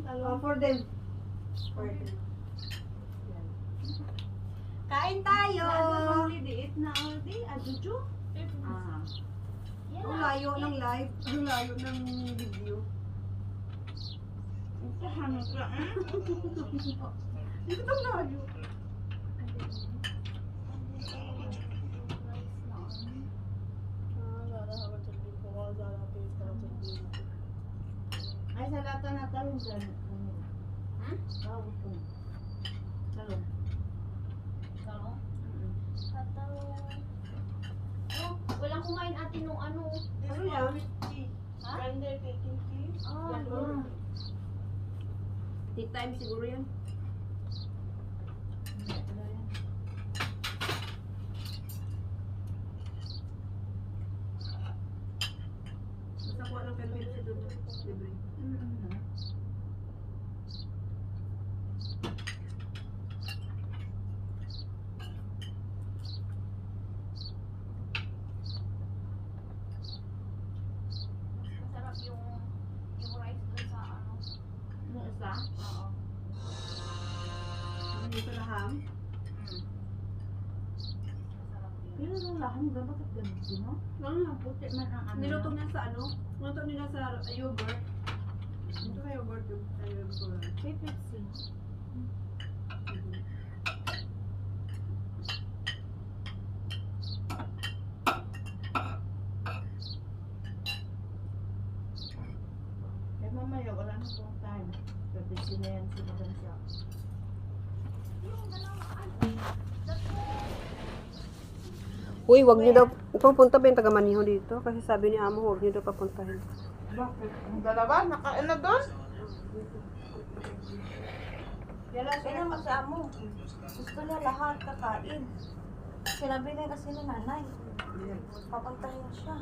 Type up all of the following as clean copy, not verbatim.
talong. For them. For them. Kain tayo! Ano lidiit na aldi? Ajuju? Ah. Ang layo ng live. Ang layo ng video. Ito hanap ka eh? Dito ang layo. Ay, sa lata na talong dyan. Tawag ko. Talong. Talong? Oh, walang kumain ate nung ano. Ano yan? Ha? Grinder baking tea. Ah, Yan. Tea time siguro yan. Basta kuha ng 10 minutes ito. Libre. masarap yung rice doon sa ano. Yung isa? Oo. Hindi sa laham. Masarap yun. Pero yung laham ba? Bakit ganun din, no? Ano lang po? Puti man ang ano. Niluto niya sa ano? Niluto nila sa yogurt. Ito sa yogurt yung yogurt. Kay Pepsi. Eh mamaya wala na pong time. Pepsi na yan si Madam Shop. Uy, wag niyo daw pupunta ba yung taga Maniho dito? Kasi sabi ni Amo, wag niyo daw papuntahin. Bakit? Ang dalawa? Nakain na doon? Kaya naman si Amo, gusto niya lahat kakain. Sinabi niya kasi ni nanay, papuntahin siya.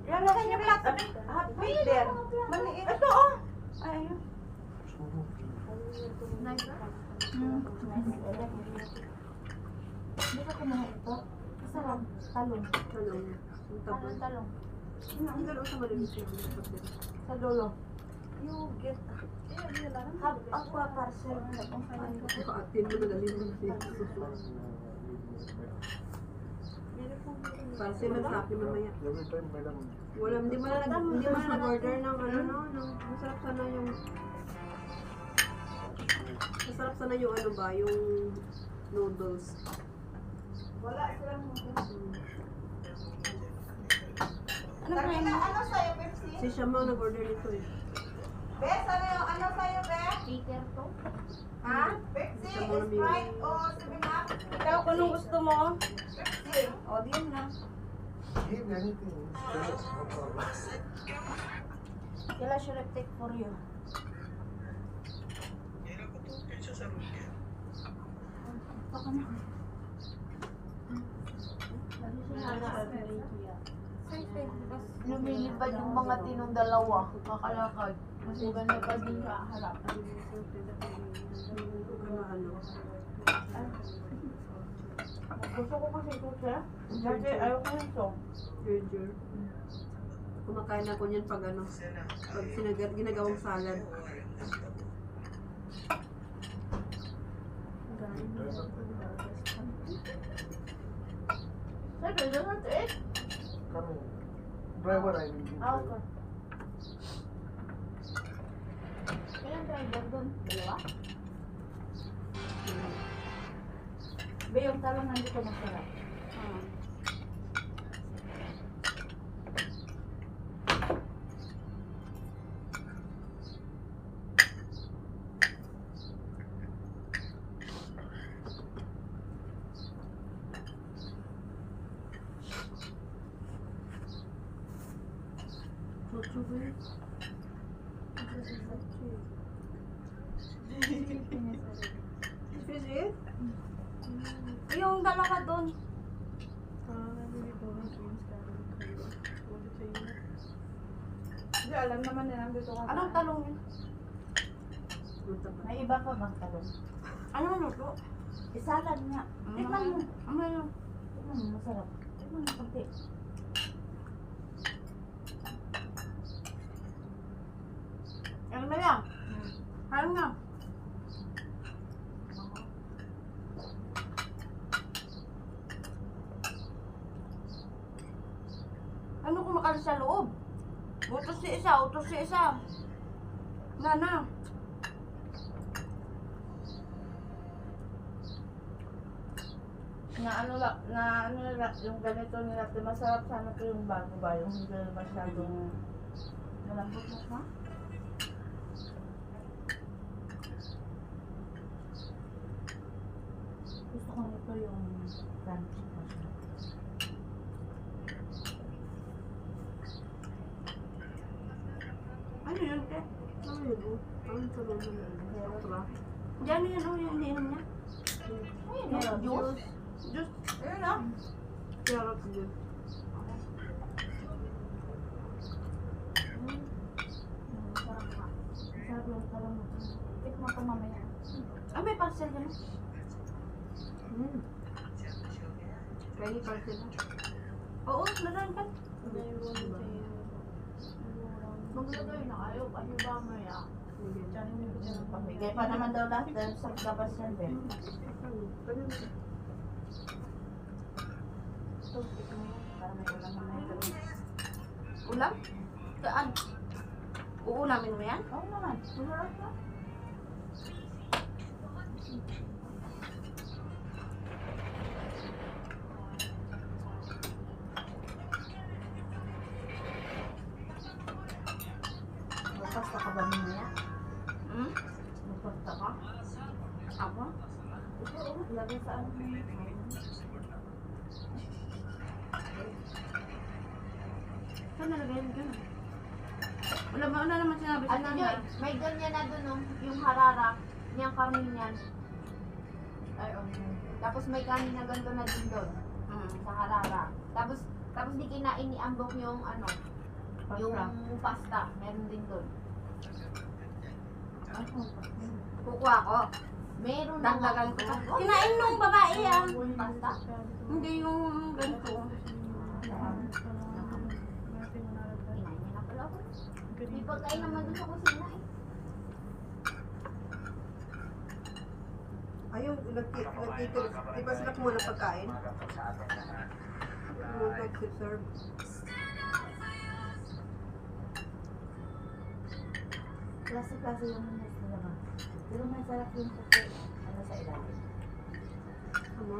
Yan na kanya plato. Hot there. Maliit. Ito oh. Ay, ayun. Nice ba? Hindi ka kumuha ito. Masarap. Talong. Ano? Tapos, Anong talong? ang gano'n sa malinis yun. Sa dulo. You get have aqua parcel. Kaatin mo na galing mo siya. Parcel na sa akin mamaya. Wala, hindi mo na nag-order ng ano, no? Masarap sana yung... Masarap sana yung ano ba, yung noodles. Wala silang Ano ba yun? ano sa'yo, Pepsi? Si Shama nag-order nito eh. Bes, ano sa'yo, Bes? Peter to? Ha? Pepsi, Sa mga Sprite, o 7-Up? Ikaw, kung anong gusto mo? Pepsi. O, diyan na. Give anything. Yes, no problem. Kailan should I take for you? Baka na. Lumilipad yung mga tinong dalawa. Kakalakad. Mas maganda pa din sa harap. Ano? Gusto ko kasi ito, sir. Dati, ayaw ko nito. Ginger. Kumakain ako niyan pag ano, pag ginagawang salad. Sir, pwede na ito eh. Coming. Driver, I will give Ah, you. okay. Ilang driver doon? Dalawa? Be, yung talong nandito masarap. Fish it? Yung dalawa doon. Hindi, alam naman nila dito ka. Anong talong yun? May iba pa bang talong? Ano luto? Isalad nga. Tikman mo. Ano? Tikman mo, masarap. Tikman mo, konti. Ano kung makalis sa loob? Utos si isa, utos si isa. Nana. Na ano nila, yung ganito nila, masarap sana ito yung bago ba, yung hindi masyadong malambot na siya. Gusto ko nito yung crunchy pa siya. Ano yun, te? Ano yun, oh? Ano sa loob ng okra? Diyan yun, oh, yung ininom niya. Ayun, Juice. Juice. Ayun, oh. Carrot yun. Sarap nga. Sarap yung parang tikman ko mamaya. Ah, may parcel dyan. Kaya parcel na. Oo, naran ka. Maglagay na kayo kasi ba maya? Pamigay pa naman daw lahat dahil sa labas yan din. Para may ulam na may gabi. Ulam? Saan? Uulamin mo yan? Oo naman. Masarap na. Magpasta ka ba mamaya? Hmm? Magpasta ka? Ako? Lagay sa ano? Saan nalagay yun dyan? Wala ba? Wala naman sinabi sa Ano kanya. Joy? May ganyan na dun, oh, yung harara. Niyang karne niyan. Ay, okay. Tapos may kanin na ganito na din doon. Sa harara. Tapos di kinain ni Ambok yung ano, yung pasta. Meron din doon. Kukuha ko. Meron na nga. Dagdagan ko pa. Kinain nung babae ah. Yung pasta? Hindi yung ganito. Kinain niya na pala ako. May pagkain naman doon sa kusina eh. Ayun, nagtitira. Di ba sila kumuha ng pagkain? Kumuha nag-serve. Klase-klase yung mas nila ba? Pero masarap yung puti. Ano sa ilalim? Ano?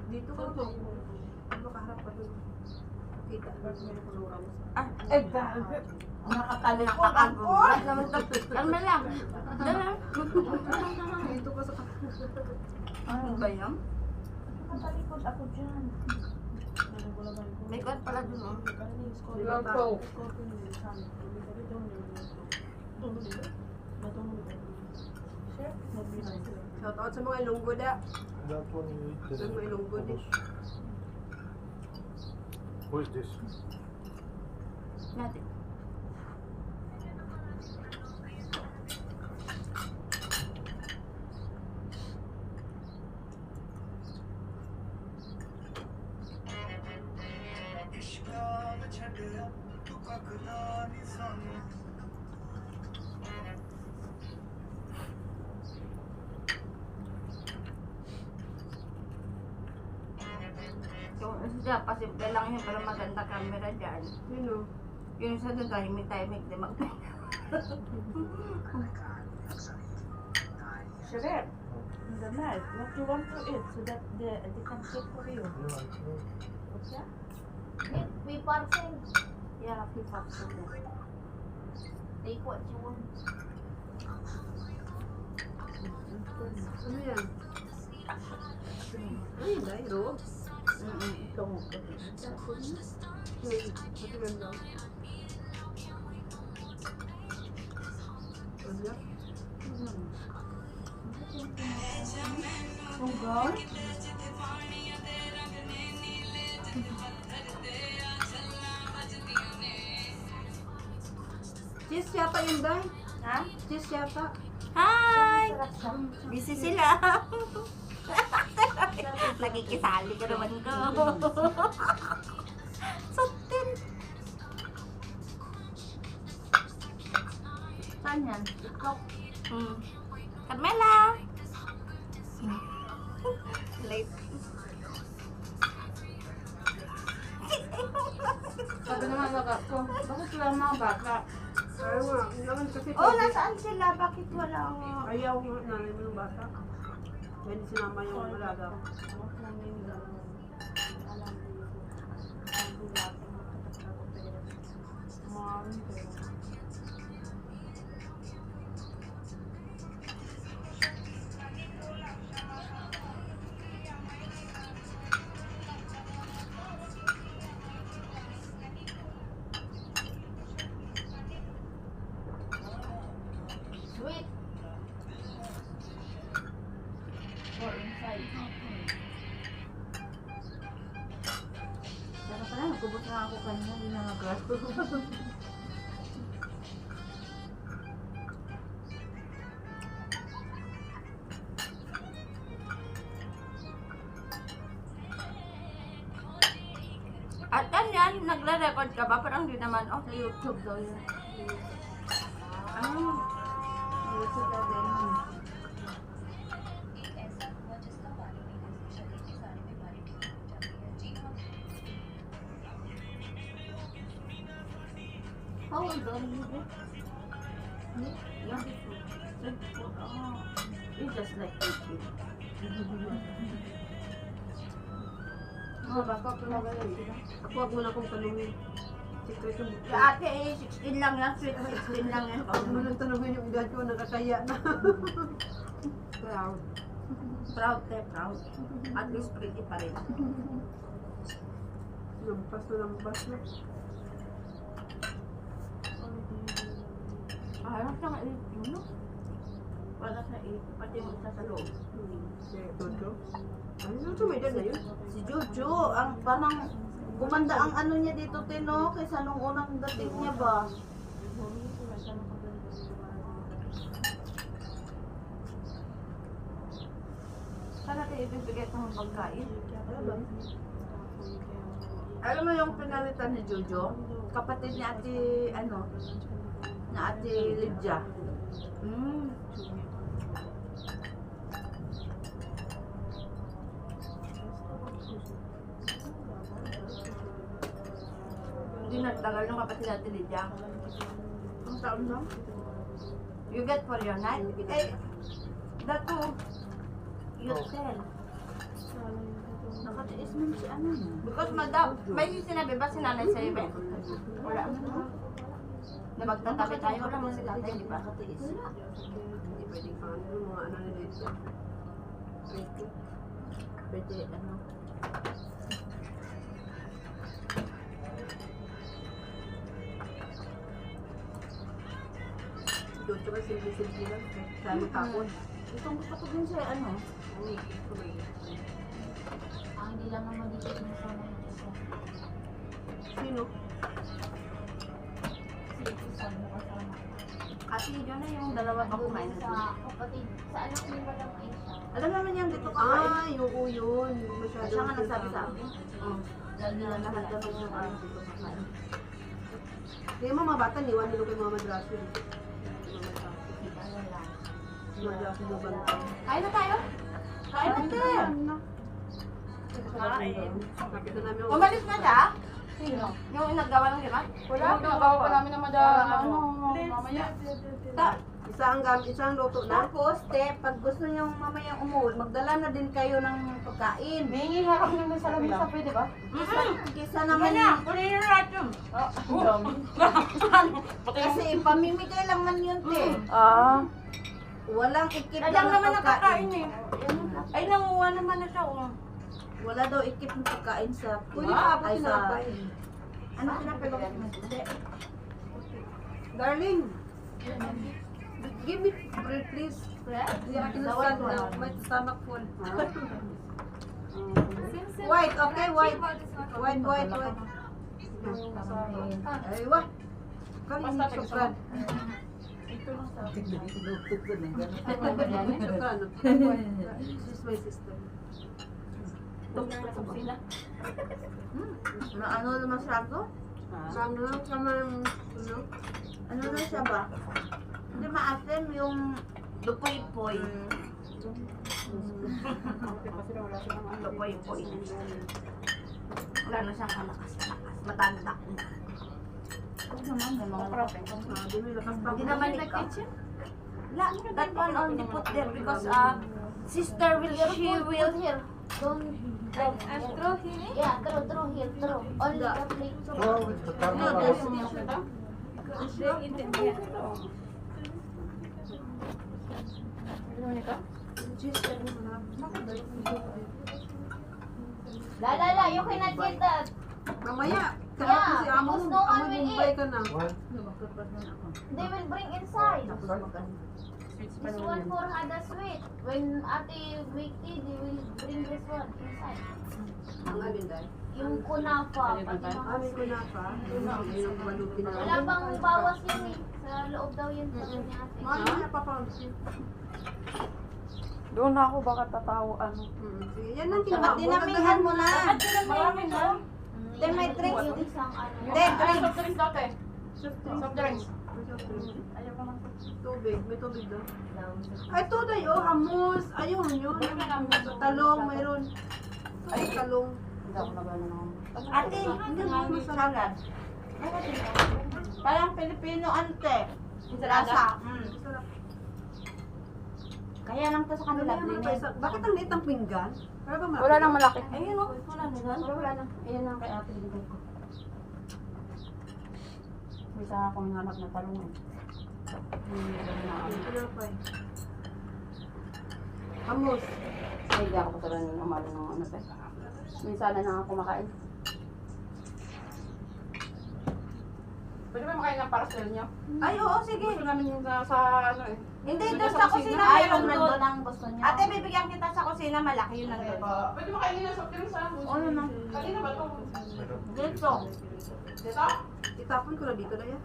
Dito ka po. Ano kaharap ka doon? Kita. Ah, eh, grabe. Nakatalikod. Nakakagulat naman ito. Kalma lang. Dala. Dito ka sa Ano ba yan? Nakatalikod ako dyan. May kwan pala dun oh. Lagaw. Shout out sa mga Ilonggo da. That one you eat. Ano mo Ilonggo din? Who is this? Natin. Yung siya, pasimple lang yun para maganda camera dyan. Yun o. Yung isa doon, tahimik-tahimik, di magpinta. Sugar, the knife, what you want to eat so that they can cook for you? What's that? We parcel. Yeah, keep up so good. Take what you want. Ano yan? Ay, dahil Ito mo. Matigan daw. Ano? Oh God? Cheese yata yun, Day. Ha? Cheese yata. Hi! Busy sila. Nakikisali ka naman ko. Sutin. Saan yan? TikTok. Carmela. Late. Sabi naman baka ko, bakit wala mga bata? Ayaw nga. Naman kasi Oh, nasaan sila? Bakit wala ako? ayaw nga nanay mo ng bata. Pwede sinama yung alaga. Sweet. Or inside. Sana pala, nagubot na ako kanina, hindi na nag-grass. At yan, nagre-record ka ba? Parang di naman, oh. Sa YouTube daw yun. Ah. YouTube daw din. How old are you? Yeah. Oh. It's just like 18. Mga bata ko na gano'n sila. Ako wag mo na akong tanungin. Secret yung Yung ate eh, 16 lang yan, sweet 16 lang yan. Huwag mo nang tanungin yung edad ko, nakakaya na. Proud. Proud te, proud. At least pretty pa rin. Lampas na lampas na. Harap na nga yun, no? Wala sa 8, pati mo sa loob. Si Jojo. Ano Jojo, may edad na yun? Si Jojo, ang parang gumanda ang ano niya dito, Tino, kaysa nung unang dating niya ba? Saan natin ibibigay itong pagkain? Alam mo yung pinalitan ni Jojo? Kapatid ni ate, ano, na ate Lydia. Hindi nagtagal ng kapatid natin Lydia. Ang taon na? You get for your night? Eh, that too. You tell. Nakatiis man si ano. Because madam, may sinabi ba si nanay sa'yo ba? Wala. Na magtatabi tayo, wala mo si tatay, di ba? Nakatiis. Hindi pwedeng pang ano, mga ano nila ito. Pwede, ano. Jojo kasi simple-simple lang. Sana kapon. Itong gusto ko din siya, ano. Uy, ito may Ang hindi lang naman dito sinasama ng isa. sino? Si Susan mo kasama. Ate, yun na yung dalawa pa kumain. Sa kapatid, sa anak ni Madam Aisha. Alam naman yan, dito kakain. Ah, yung yun. Yung masyado. Siya nga nagsabi sa akin. Lagi lang Lahat sila. kami yung ano dito kakain. Kaya mga bata, niwan nila kay Mama Madraso. Ano lang. Madraso mo bantay. Kain na tayo. Kain na tayo. Nakita namin yung... Umalis na siya? Sino? Yung naggawa ng lima? Wala, pinagawa pa namin ng ano, mamaya. Isang luto na. Tapos, te, pag gusto nyo mamayang umuwi, magdala na din kayo ng pagkain. Hingi nga kami naman sa lamisa, pwede ba? Kisa naman na, kunin na lahat yun. Ang dami. Kasi pamimigay lang man yun, te. Walang ikip Alam lang naman ng pagkain. eh. Ay, nanguha naman na siya, oh. Wala daw ikip ng pagkain sa... Pwede pa Ay, abot sa... tinapay. Ano tinapay ba? Hindi. Darling, give me bread please. Yeah, I can stand now. My stomach full. White, okay, white. White. Ay, wah. Kanin, sukran. Sukran. She's my sister. Ano naman siya to? Ano lang naman, ano? Ano na siya ba? Hindi maasim yung Lupoy-poy. Lupoy-poy. Wala na siyang kalakas-lakas. Matanda. Hindi naman ikaw. La, that one only put there because sister will, she will here. Don't throw here. Yeah, throw here, throw. Only the plate. Throw with the camera. La, you cannot get that. Mamaya, Yeah, kahapon si Amo, because no one will Mumbai eat. ka na. What? They will bring inside. This one for Hada sweet. When ate make tea, they will bring this one inside. Ang alin dahil? Yung kunafa. Pati mga Amin ko na pa. Yung balutin na. wala bang bawas yun eh. Sa loob daw yun sa ni ate. Mahal na papansin. Doon na ako baka tatawa ano. Sige, yan ang Dapat tinawag. dinamihan mo na. Marami na. Then may drinks. Yung isang ano. Then drinks. Soft drinks dati. Soft drinks. Ayaw ko lang. Tubig, may tubig daw. Ay, ito tayo, hamos. Ayaw yun. Talong, mayroon. Ay, talong. Hindi ako nagano ng... Ate, Hindi mo masarap. parang Pilipino ante. Ensalada? Masarap. Kaya lang to sa kanila. Bakit ang liit ang pinggan? Para ba Wala nang malaki. Ayun o. Wala na yan. Wala na. Ayan lang kay ate binigay ko. May isa akong hanap na talong eh. Pinapay. Hamos. Ay, hindi ako talaga nang umalo ng ano tayo. Minsan na lang ako kumakain. Pwede ba makain ng parcel niyo? Ay, oo, sige. Gusto namin yung sa ano eh. Hindi, doon sa kusina Ay, meron yung doon. nandun ang gusto niya. Ate, bibigyan kita sa kusina. Malaki yun nandun. Pwede makain nila soft drinks sa Ano na? Kanina ba ito? Meron. Dito. Dito? Itapon ko na dito na yan.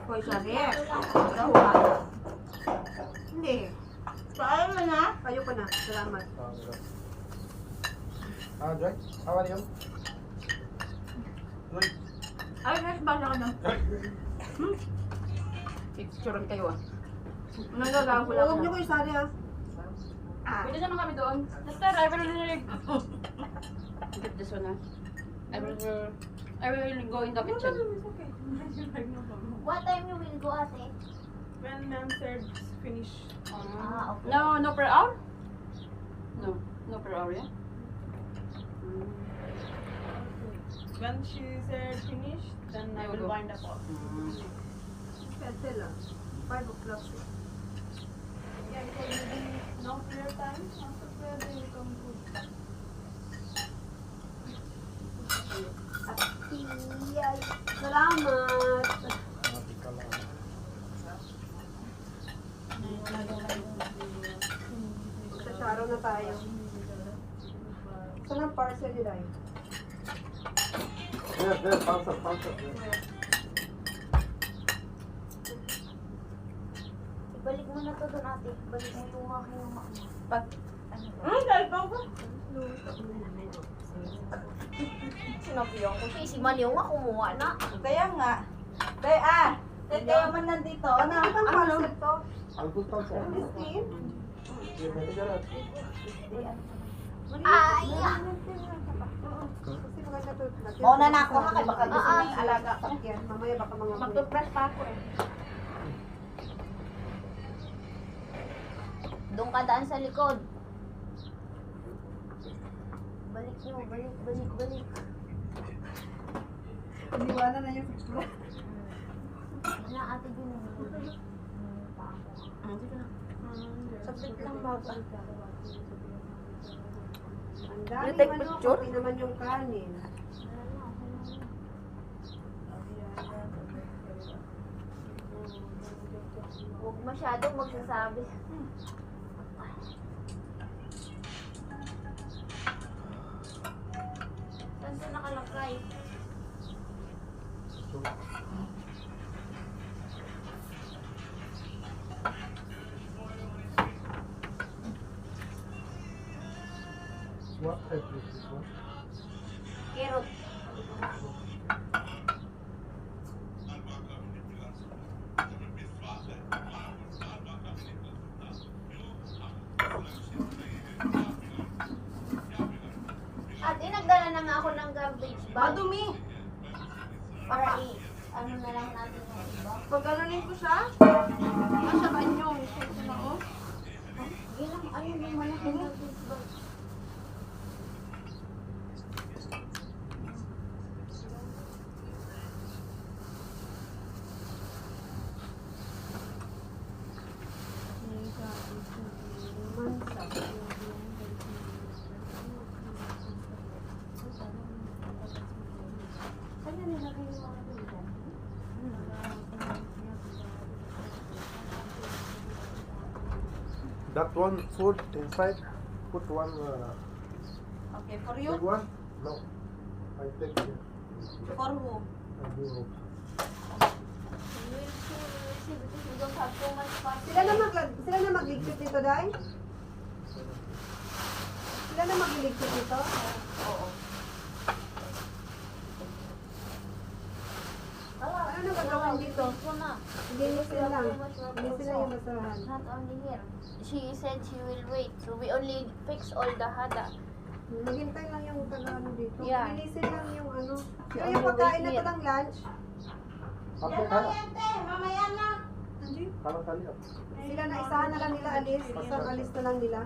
Hoy, sorry. Hindi. Saan mo na? Ayoko na. Salamat. Joy, how are you? Good. Ay, guys, bala ka na. Picturean kayo ah. Nagagawa ko lang. Huwag niyo ko isari ha. Pwede naman kami doon. Sister, I will get this one ah. I will go in the kitchen. What time you will go ate? When ma'am serves finish, Ah, okay. No per hour? No per hour, yeah? when she said finish, then I will wind up all. Pwede lang. 5 o'clock. Yeah, because maybe no prayer time, after prayer they will come food. Salamat. Mati ka lang. Sa Sharo na tayo. Saan ang parcel nila yun? There, bounce up there. Ibalik mo na to doon ate. Balik mo yung aking mga Pag, sinabihan ko siya. Si Maliw nga kumuha na. Kaya nga. Kaya kaya man nandito. Ano? Ang parcel to? I'll put bounce up. Steve? You ready, Garrett? Ay! Kasi maganda to. Mauna na ako ha. Kaya baka gusto na yung alaga ko. Yan, mamaya baka mga Mag-toothbrush pa ako eh. Doon ka daan sa likod. Balik nyo, balik. Iniwanan na yung picture. Na ate din. Subject lang bago. Ang dami You take ano, picture? pati naman yung kanin. Huwag masyadong magsasabi. Saan siya nakalagay? Type this one. Carrot. Ate, nagdala naman ako ng garbage bag. Madumi. Para ano na lang natin yung iba. Pag ganonin ko siya, nasa banyo. Ito ko na, oh. Ilang, ano yung malaking garbage bag? Saan na nilagay yung mga tulitan? That one food inside. Put one Okay, for big you? one. No, I take it. For who? I do. We will see because we don't have too much fun. Sila na magligpit nito, Day? Sila na magligpit nito? Oo. Ano na gagawin dito? Ito na. Linisin lang. Linisin lang yung basurahan. Not only here. She said she will wait. So we only fix all the hada. Maghintay lang yung taga-ano dito. Yeah. Linisin lang yung ano. She Yung only pagkain wait na to here. ng lunch. Okay, kala. Nandiyo. Kala kali. Sila na isahan na lang nila alis. Isang alis na lang nila.